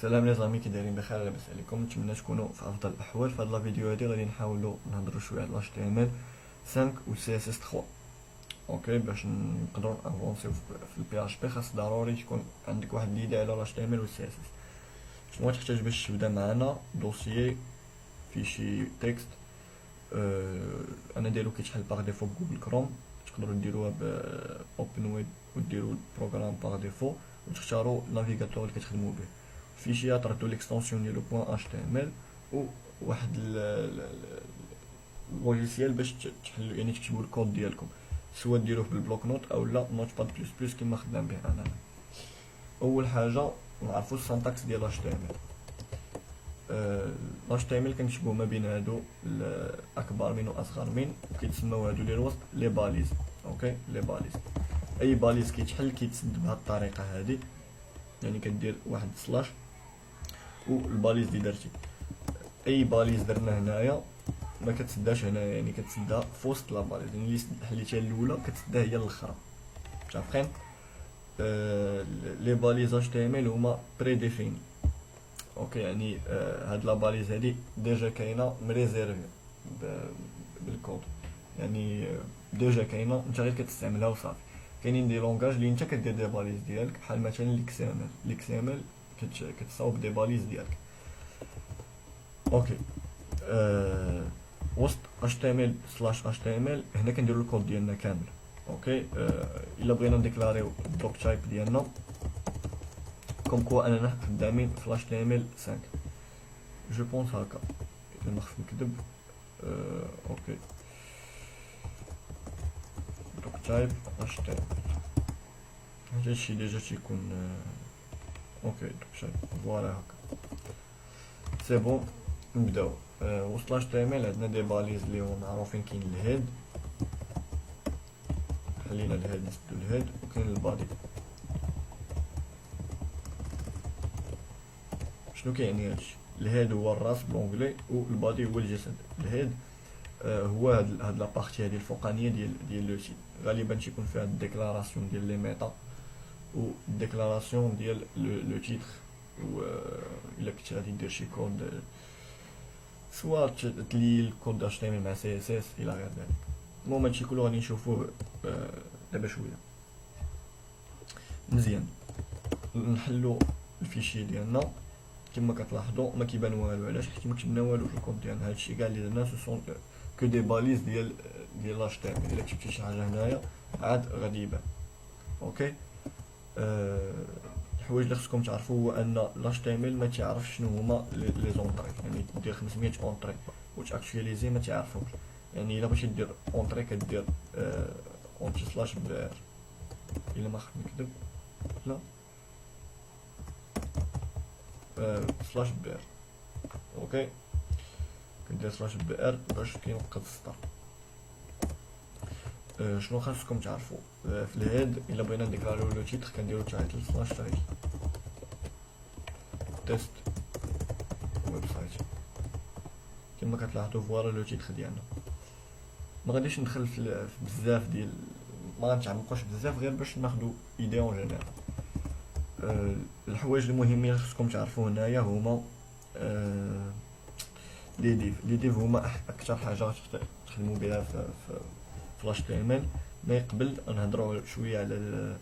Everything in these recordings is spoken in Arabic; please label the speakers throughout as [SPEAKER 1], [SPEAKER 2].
[SPEAKER 1] سلام لي زامي، كي دايرين؟ بخير؟ لاباس عليكم؟ نتمنى تكونوا في افضل الاحوال. في هاد لا فيديو هادي غادي نحاولوا نهضروا شويه على HTML 5 و CSS 3. اوكي، باش نقدروا افونسيو في البي اش بي خاص ضروري تكون عندك واحد ليدي على HTML و CSS. شنو تحتاج باش تبدا معنا؟ دوسيي، فيشي تكست. انا دايرو كيتحل باغ ديفو بجوجل كروم، تقدروا ديروها ب اوبن ويب وديروا البروغرام باغ ديفو وتختاروا النافيغاتور اللي كتخدموا به. فيشي تردوا ليكستونسيون ديالو .html و واحد اللوجيسيال باش تحلوا، يعني تكتبوا الكود ديالكم، سواء ديروه بالبلوك نوت او لا نوت باد بلس بلس كما خدام به انا. اول حاجه نعرفوا السانتاكس ديال HTML. HTML كنكتبوه ما بين هادو الاكبر من واصغر من، وكيتسموا هادو لي الوسط لي باليز. اوكي، لي باليز، اي باليز كيتحل كيتسد بهاد الطريقه هادي، يعني كدير واحد سلاش والباليز اللي درتي. اي باليز درنا هنايا ما كتسداش هنايا، يعني كتسدها في وسط لا باليز، يعني اللي حليتها الاولى كتسدها هي الاخرى. متفقين؟ لي باليز HTML هما بري ديفيني. اوكي، يعني هاد لا باليز هادي ديجا كاينه مريزيرفي بالكود، يعني ديجا كاينه، انت غير كتستعملها وصافي. كاينين دي لونغاج اللي انت كدير دي باليز ديالك، بحال مثلا الاكس ام ال كتصاوب دي باليز ديالك. اوكي، وسط HTML/HTML هنا كنديرو الكود ديالنا كامل. اوكي، الا بغينا نديكلاريو الدوك تايب ديالنا كوم كوا اننا خدامين في HTML 5، جو بونس هكا الا ما خفت نكذب. اوكي، دوك تايب HTML هادشي ديجا تيكون اوكي. دوك تايب فوالا هكا، سي بون. نبداو. وسط HTML عندنا دي باليز اللي هما معروفين. كاين الهيد، حلينا الهيد نسدو الهيد، وكاين البادي. شنو كيعني هادشي؟ الهيد هو الراس بلونجلي والبادي هو الجسد. الهيد هو هاد لابارتي هادي الفوقانيه ديال لو سيت، غالبا تيكون فيها الديكلاراسيون ديال لي ميتا و الديكلاراسيون ديال لو تيتر. و الا كنت غادي دير شي كود، سواء تلي الكود HTML مع CSS الى غير ذلك. المهم هادشي كله غادي نشوفوه دابا شويه. مزيان، نحلو الفيشي ديالنا. كما كتلاحظوا ما كيبان والو، علاش؟ حيت ما كتبنا والو في الكود ديالنا. هادشي كاع اللي درنا سو كو دي باليز ديال HTML. الا كتبتي شي حاجه هنايا عاد غادي يبان. اوكي، الحوايج اللي خصكم تعرفوا هو ان HTML ما تعرفش شنو هما لي زونطري، يعني دير 500 اونطري وتاكtualiزي ما تعرفهمش. يعني الا بغيتي دير اونطري كدير اونتي سلاش بار، الا ما خفت نكذب، لا سلاش بار. اوكي، كندير سلاش بار باش كينقص السطر. شنو خاصكم تعرفوا؟ في الهيد الا بغينا نديكلاريو لو تيتر كنديرو تايتل سلاش تايتل تيست ويب سايت. كما كتلاحظوا فوالا لو تيتر ديالنا. ما غاديش ندخل في بزاف ديال، ما غنتعمقوش بزاف، غير باش ناخدو ايدي اون جينيرال. الحوايج المهمين اللي خصكم تعرفوا هنايا هما لي ديف هما اكثر حاجه تخدموا بها في HTML. مي قبل نهضروا شويه على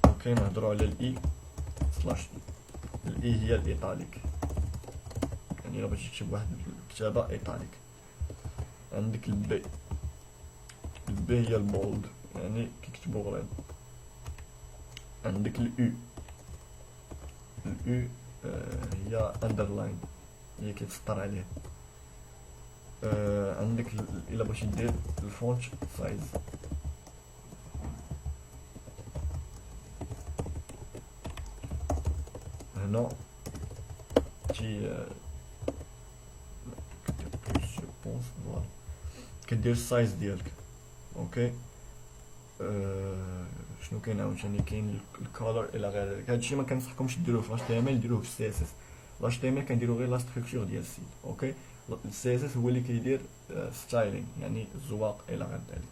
[SPEAKER 1] اوكي، نهضروا على الاي سلاش الاي. هي الايطاليك، يعني الا بغيتي تكتب واحد الكتابه ايطاليك. عندك البي هي البولد، يعني كيكتبوا غليظ. عندك اليو هي اندرلاين، هي كيتسطر عليه. عندك الا بغيتي دير الفونت سايز، هنا كدير السايز ديالك. اوكي، شنو كاين عاوتاني؟ كاين الكولر الى غير ذلك. هادشي ما كنصحكمش ديروه في HTML، ديروه في CSS. HTML كنديرو غير لا ستركتور ديال السيت. اوكي، CSS هو اللي كيدير ستايلين، يعني الزواق الى غير ذلك.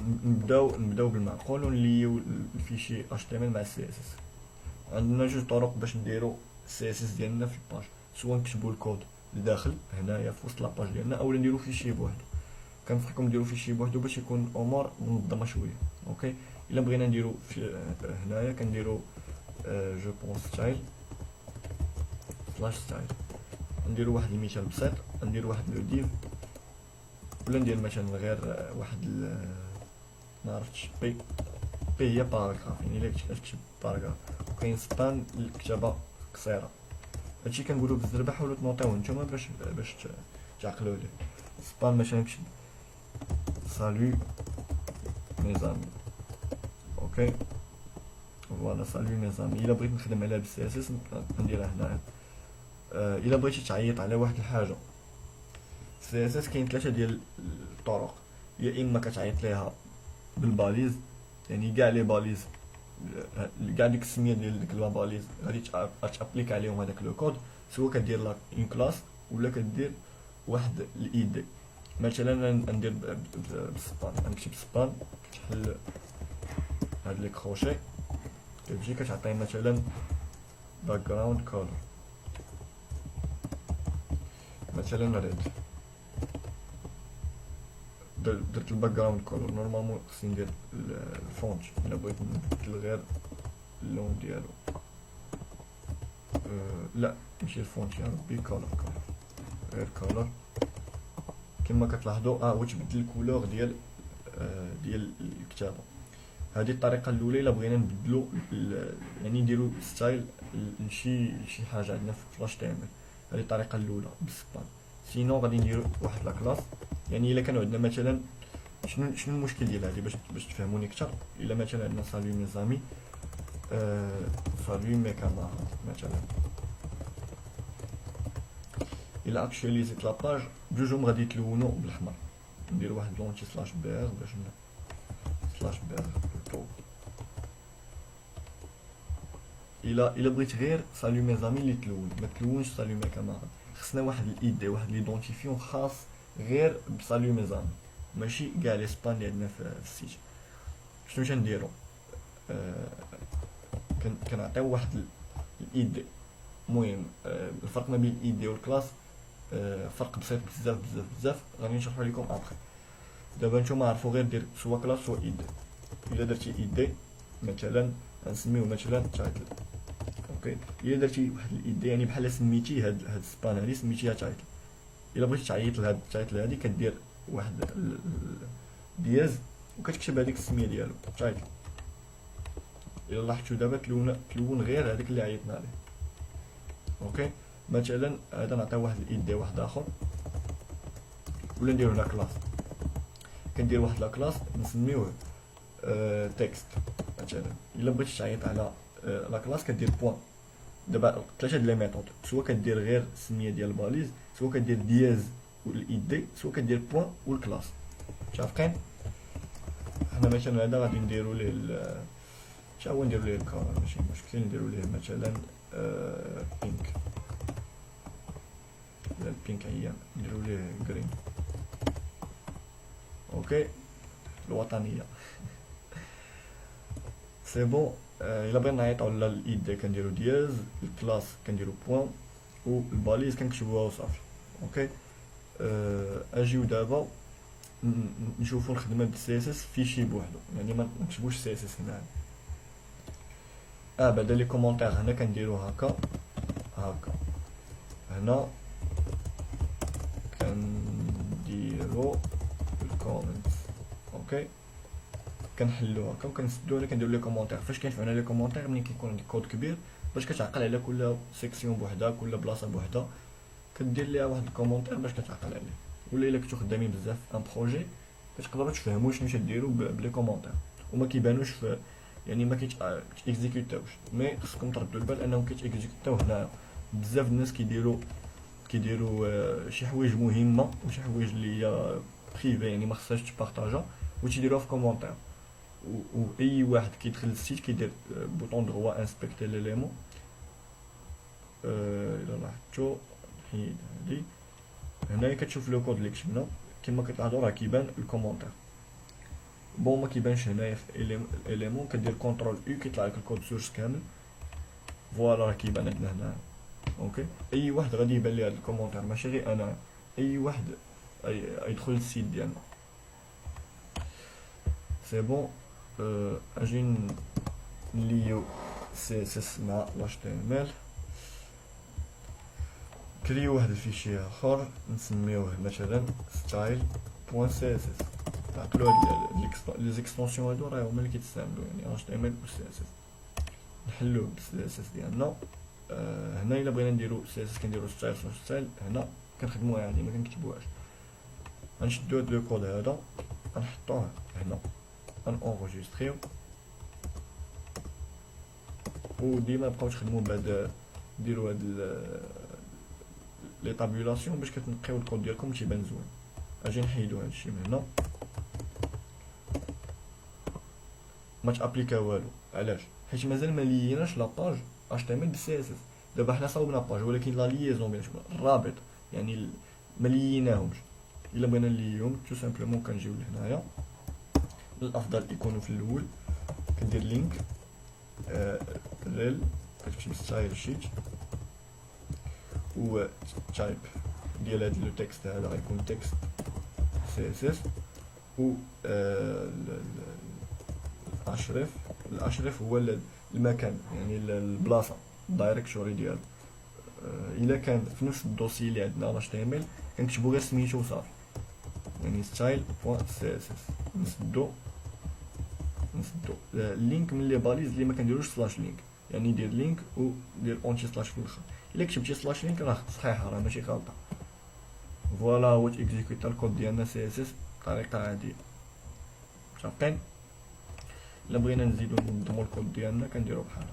[SPEAKER 1] نبداو بالمعقول ونليو الفيشي HTML مع CSS. عندنا جوج طرق باش نديرو CSS ديالنا في الباج، سواء نكتبو الكود لداخل هنايا في وسط لاباج ديالنا، اولا نديرو فيشي بوحدو. كنصحكم ديرو فيشي بوحدو باش يكون الامور منظمه شويه. اوكي، الا بغينا نديرو في هنايا كنديرو جو بونس ستايل سلاش ستايل، نديرو واحد المثال بسيط، نديرو واحد لو ديف، ولا ندير مثلا غير واحد ما عرفتش بي هي باراغراف، يعني الا كتكتب باراغراف وكاين سبان الكتابه قصيره. هادشي كنقولو بالزربه، حاولوا تنوطيوه نتوما باش تعقلوا ليه. سبان مثلا كتب سالو ميزامي، اوكي فوالا سالو ميزامي. الا بغيت نخدم عليها بالسي اس اس نديرها هنايا. الا بغيتي تعيط على واحد الحاجه سي اس اس كاين ثلاثه ديال الطرق، يا اما كتعيط ليها بالباليز، يعني كاع لي باليز كاع ديك السميه ديال ديك لا باليز غادي تابليك عليهم هذاك لو كود، سواء كدير لا اون كلاس ولا كدير واحد الاي دي. مثلا ندير بالسبان، نكتب سبان كتحل هاد لي كروشي، كتجي كتعطي مثلا باك جراوند كولر مثلا ريد. درت الباك جراوند كولر، نورمالمون خصني ندير الفونت الا بغيت نبدل غير اللون ديالو. لا ماشي الفونت يا ربي، كولر غير كولر كما كتلاحظوا. وتبدل الكولور ديال الكتابه. هذه الطريقه الاولى الا بغينا نبدلو يعني نديرو ستايل لشي حاجه عندنا في فلاش تعمل. هذه الطريقه الاولى بالسبان. سينو غادي نديرو واحد لا كلاس، يعني الا كانوا عندنا مثلا شنو المشكل ديال هذه باش تفهموني اكثر. الا مثلا عندنا سالو مي زامي، سالو مي كاماراد مثلا، الا اكشواليزيت لاباج بجوجهم غادي يتلونوا بالاحمر. ندير واحد لونتي سلاش بير باش سلاش بير بلوتو. الا بغيت غير سالو مي زامي اللي تلون، ما تلونش سالو مي كاماراد. خصنا واحد الايدي، واحد ليدونتيفيون خاص غير بسالو مي زامي، ماشي كاع لي سبان اللي عندنا في السيت. شنو تنديرو؟ كنعطيو واحد الايدي. المهم الفرق ما بين الايدي والكلاس فرق بسيط بزاف غادي نشرحو لكم ابخي. دابا نتوما عرفوا غير دير سوا كلاس سوا ايدي. الا درتي ايدي مثلا غنسميو مثلا تايتل، اوكي. الا درتي واحد الايدي يعني بحال سميتي هاد السبان هادي سميتيها تايتل. الا بغيتي تعيط لهاد التايتل هادي كدير واحد دياز وكتكتب هذيك السميه ديالو تايتل. الا لاحظتوا دابا تلون غير هذاك اللي عيطنا عليه، اوكي. مثلا هذا نعطيه واحد الايدي واحد اخر، ولا نديرو لا كلاس. كندير واحد لا كلاس نسميوه تكست مثلا. الا بغيتي تعيط على لا كلاس كدير بوان. دابا ثلاثه ديال لي ميثود، سواء كدير غير السميه ديال الباليز، سواء كدير دياز والايدي، سواء كدير بوان والكلاس. متفقين؟ حنا مثلا هذا غادي نديرو ليه شا هو نديرو ليه الكولر ماشي مشكل. نديرو ليه مثلا بينك، لا البينك هي نديرو ليه جرين، اوكي. الوطنيه سي بون. الا بغينا نعيطو على الايد كنديرو دياز، الكلاس كنديرو بوان، والباليز كنكتبوها وصافي، اوكي. اجيو دابا نشوفو الخدمه ديال السي اس اس فيشي بوحدو، يعني ما نكتبوش سي اس اس هنا. بعدا لي كومونتير هنا كنديرو هكا هنا كنديرو الكومنت، اوكي. كنحلو هكا وكنسدو هنا كنديرو لي كومونتير. فاش كينفعونا لي كومونتير؟ ملي كيكون عندك كود كبير باش كتعقل على كل سيكسيون بوحدها، كل بلاصه بوحدها كدير ليها واحد الكومونتير باش كتعقل عليه. ولا الا كنتو خدامين بزاف ان بروجي كتقدروا تفهموا شنو تديروا بلي كومونتير وما كيبانوش في، يعني ما كيتيكزيكوتاوش. مي خصكم تردوا البال انهم كيتيكزيكوتاو هنا. بزاف الناس كيديروا شي حوايج مهمه وشي حوايج اللي هي بريفي، يعني ما خصهاش تبارطاجا وتيديروها في كومونتير. واي واحد كيدخل للسيت كيدير بوطون دروا انسبكتي ليليمون. الا لاحظتوا نحيد هادي هنايا كتشوف لو كود اللي كتبنا كما كتلاحظوا راه كيبان الكومونتير. بون ما كيبانش هنايا في اليمون، كدير كونترول يو كيطلع لك الكود سورس كامل. فوالا راه كيبان عندنا هنا. اوكي، اي واحد غادي يبان ليه هاد الكومونتير، ماشي غير انا، اي واحد يدخل للسيت ديالنا. سي بون. اجي نليو سي اس اس مع لاش تي ام ال. كريو واحد الفيشي اخر نسميوه مثلا style.css. تعقلوا هاد لي زيكستونسيون هادو راه هما اللي كيتستعملوا يعني HTML و CSS. نحلوه بال CSS ديالنا. هنا الا بغينا نديرو CSS كنديرو style. هنا كنخدموها عادي ما كنكتبوهاش. غنشدو هاد لو كود هذا غنحطوه هنا، غنونجستريو، و ديما بقاو تخدمو بعد ديرو هاد لي طابولاسيون باش كتنقيو الكود ديالكم تيبان زوين. اجي نحيدو هادشي من هنا، ما تابليكا والو. علاش؟ حيت مازال ما ليناش لاباج HTML ب CSS. دابا حنا صاوبنا باج ولكن لا ليزون بيناتهم الرابط يعني ما ليناهمش. الا بغينا نليهم تو سامبلومون كنجيو لهنايا، الافضل يكونوا في الاول. كندير لينك ريل، كتمشي للستايل شيت، و تايب ديال هاد لو تكست هذا غيكون تكست CSS، و الاشرف هو المكان يعني البلاصه الدايركتوري ديالو. الا كان في نفس الدوسي اللي عندنا HTML كنكتبو غير سميتو وصافي، يعني style.css. نسدو اللينك من لي باليز اللي ما كنديروش سلاش لينك، يعني دير لينك و دير اونتي سلاش في الاخر. الا كتبتي سلاش لينك راه صحيحه، راه ماشي غلطه. فوالا هو تيكزيكوتا الكود ديالنا CSS بطريقه عاديه. متفقين؟ الا بغينا نزيدو ننظمو الكود ديالنا كنديرو بحال هكا.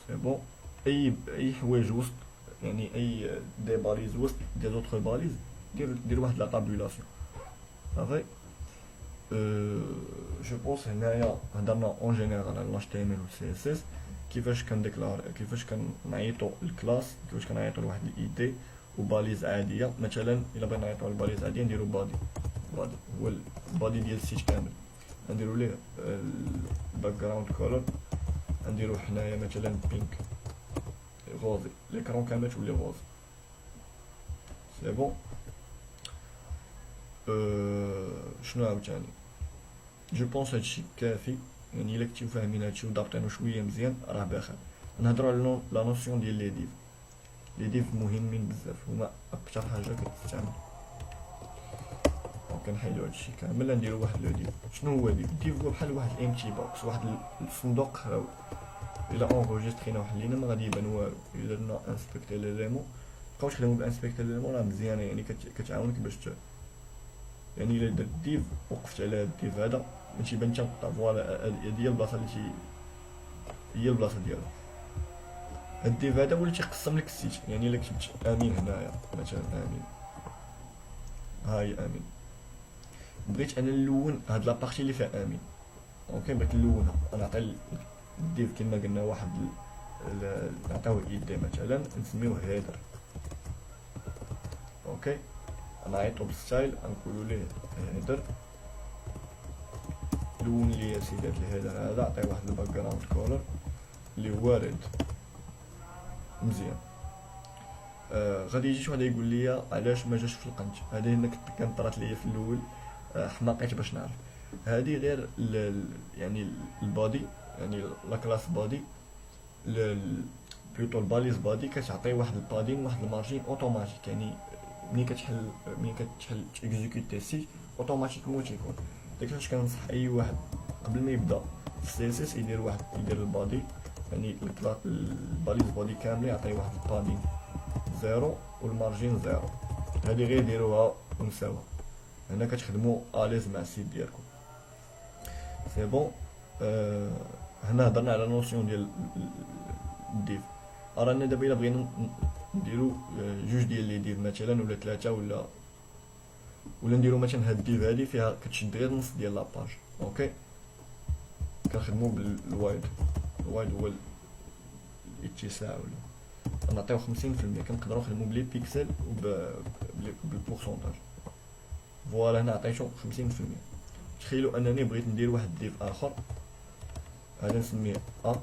[SPEAKER 1] سي بون. اي حوايج وسط، يعني اي دي باليز وسط دي زوطخ باليز دير واحد لا طابولاسيون صافي. جو بونس هنايا هضرنا اون جينيرال على HTML و CSS، كيفاش كنديكلار، كيفاش كنعيطو الكلاس، كيفاش كنعيطو لواحد الايدي وباليز عاديه. مثلا الا بغينا نعيطو الباليز عاديه نديرو بادي هو البادي ديال السيت كامل، نديرو ليه الباك جراوند كولور، نديرو حنايا مثلا بينك غوزي، ليكرون كامل تولي غوز. سي بون. شنو عاوتاني؟ جو بونس هادشي كافي، يعني الا كنتو فاهمين هادشي ودابطينو شويه مزيان راه باخر. نهضروا على لا نوسيون ديال لي ديف مهمين بزاف، هما اكثر حاجه كتستعمل. كنحيدو هادشي كامل، نديرو واحد لو ديف. شنو هو ديف؟ هو بحال واحد امتي بوكس، واحد الصندوق خاوي. الا اونغوجيسترينا وحلينا ما غادي يبان والو. الا درنا انسبكتي ليليمون، بقاو تخدمو بانسبكتي ليليمون راه مزيانه، يعني كتعاونك باش يعني الا درت ديف وقفت على هاد الديف هذا ما تيبان حتى نقطه. فوالا هي البلاصه اللي هي البلاصه ديالو. هاد الديف هذا هو اللي تيقسم لك السيت، يعني الا كتبت امين هنايا مثلا، امين، هاي امين، بغيت انا نلون هاد لابارتي اللي فيها امين، اوكي، بغيت نلونها، نعطي الديف كما قلنا واحد نعطيوه ايدي مثلا نسميوه هيدر. اوكي، نعيطو بالستايل نقولو ليه هيدر، لون لي يا سيدي هاد الهيدر هذا، عطيه واحد الباك جراوند كولر اللي هو ريد. مزيان. غادي يجي شي واحد يقول لي علاش ما جاش في القنت. هذه هنا كانت طرات ليا في الاول، حماقيت باش نعرف. هذه غير يعني البادي، يعني لا كلاس بادي، بلوتو الباليز بادي كتعطي واحد البادين واحد المارجين اوتوماتيك، يعني ملي كتحل تيكزيكوتي السيت اوتوماتيكمون تيكون. داكشي كنصح اي واحد قبل ما يبدا في CSS يدير البادي، يعني الباليز بادي كامله يعطي واحد البادين زيرو والمارجين زيرو. هادي غير ديروها ونساوها، هنا كتخدموا اليز مع السيت ديالكم. سي بون. هنا هضرنا على نوسيون ديال الديف. رانا دابا الا بغينا نديرو جوج ديال لي ديف مثلا ولا ثلاثه ولا نديرو مثلا هاد الديف هادي فيها كتشد غير نص ديال لاباج. اوكي، كنخدمو بالوايد. الوايد هو الاتساع، ولا نعطيو 50%. كنقدروا نخدمو بلي بيكسل بالبورسونتاج. فوالا هنا عطيتو 50%. تخيلوا انني بغيت ندير واحد ديف اخر، هذا نسميه ا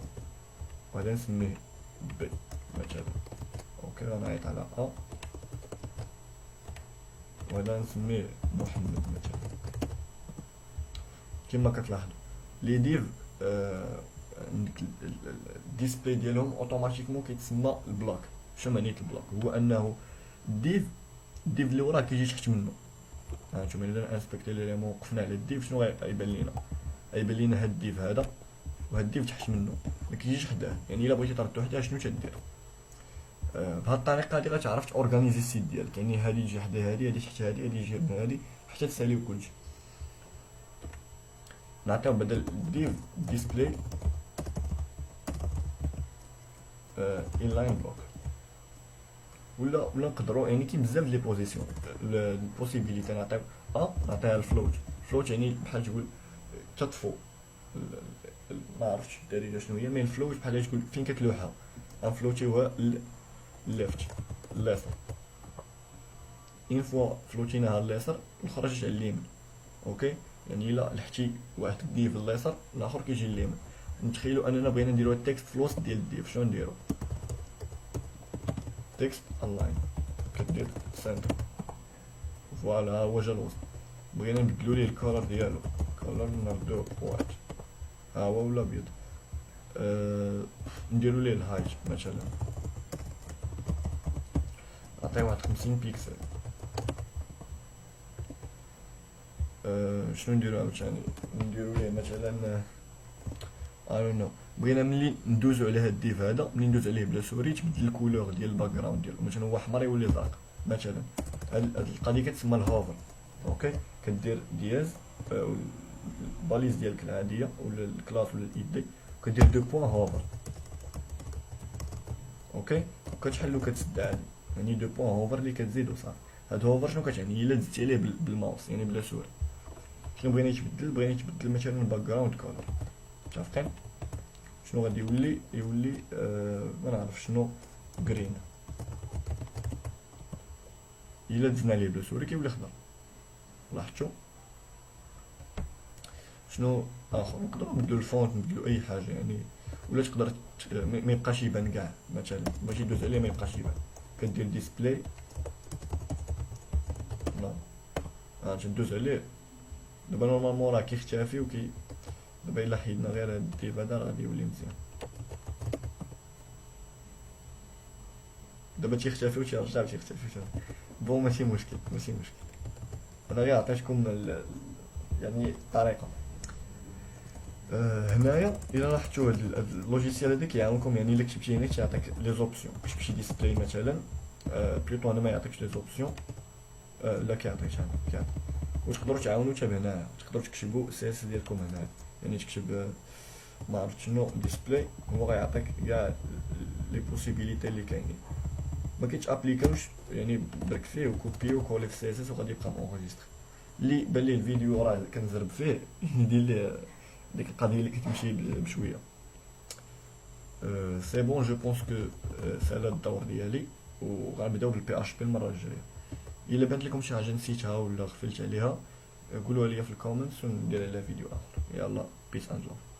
[SPEAKER 1] وهذا نسميه بي مثلا. اوكي غنعيط على ا وهذا نسميه محمد مثلا. كما كتلاحظوا لي ديف عندك الديسبلاي ديالهم اوتوماتيكمون كيتسمى البلوك. شنو معنيت البلوك؟ هو انه الديف اللي وراه كيجي تحت منه. هانتوما الا انسبكتي ليليمون وقفنا على الديف شنو غيبان لينا؟ غيبان لينا هاد الديف هذا وهاد الديف تحت منه، ما كيجيش حداه. يعني الا بغيتي تردو حداه شنو تدير؟ بهاد الطريقه هادي غتعرف تورغانيزي السيت ديالك. يعني هادي يجي حدا هادي، هادي تحت هادي، هادي يجي من هادي، حتى تساليو كلشي. نعطيو بدل ديف ديسبلاي انلاين بلوك، ولا نقدروا يعني كاين بزاف لي بوزيسيون البوسيبيليتي. نعطيها الفلوت يعني بحال تقول تطفو ما عرفتش الدارجه شنو هي، مي الفلوت بحال تقول فين كتلوحها. غنفلوتيوها الليفت اليسار، اين فوا فلوتيناها اليسار نخرجت على اليمين. اوكي يعني الا لحتي واحد الديف اليسار الاخر كيجي اليمين. نتخيلوا اننا بغينا نديرو التكست في الوسط ديال الديف، شنو نديرو؟ تكست الاين كدير سنتر، فوالا ها هو جا الوسط. بغينا نبدلو ليه الكولر ديالو، كولر نردو وايت ها هو ولا ابيض. نديرو ليه الهايت مثلا، نعطيه واحد 50 بيكسل. شنو نديرو عاوتاني؟ نديرو ليه مثلا I don't know. بغينا ملي ندوزو على هاد الديف هذا، ملي ندوز عليه بلا سوري تبدل الكولور ديال الباك جراوند ديالو، مثلا هو احمر يولي زرق مثلا. هاد القضيه كتسمى الهوفر. اوكي كدير دياز الباليز ديالك العاديه ولا الكلاس ولا الايدي، كدير دو بوين هوفر. اوكي كتحل وكتسد عادي، يعني دو بوين هوفر اللي كتزيد وصافي. هاد هوفر شنو كتعني؟ الا زدتي عليه بالماوس يعني بلا سوري. شنو بغينا يتبدل مثلا الباك جراوند كولر، متفقين؟ شنو غادي يولي ما نعرف شنو جرين. الا دزنا ليه بلا سوري كيولي خضر. لاحظتوا؟ شنو اخر نقدروا نبدلو الفونت، نبدلو اي حاجه يعني. ولا تقدر ما يبقاش يبان كاع، مثلا باش يدوز عليه ما يبقاش يبان، كدير ديسبلاي لا تدوز عليه. دابا نورمالمون راه كيختفي دابا الا حيدنا غير هاد الديف هذا غادي يولي مزيان. دابا تيختفي وتيرجع وتيختفي بون ماشي مشكل. انا غير عطيتكم يعني الطريقه. هنايا الا لاحظتوا هاد اللوجيسيال هذا كيعاونكم، يعني الا كتبتي هنا تيعطيك لي زوبسيون باش تمشي ديسبلاي مثلا. بليطو انا ما يعطيكش لي زوبسيون، لا كيعطيك وتقدروا تعاونوا حتى هنايا. تقدروا تكتبوا سي اس ديالكم هنايا، يعني تكتب ما عرفت شنو ديسبلاي، هو غيعطيك كاع لي بوسيبيليتي اللي كاينين. ما كيتابليكاوش يعني درك فيه وكوبي وكولي في سي اس وغادي يبقى مونجستري. اللي بان ليه الفيديو راه كنزرب فيه يدير ليه ديك القضيه اللي كتمشي بشويه. سي بون جو بونس كو سالا الدور ديالي، وغنبداو بالبي اش بي المره الجايه. الا بانت لكم شي حاجه نسيتها ولا غفلت عليها قولوها لي في الكومنتس وندير عليها فيديو اخر. يلا بيس اند لاف.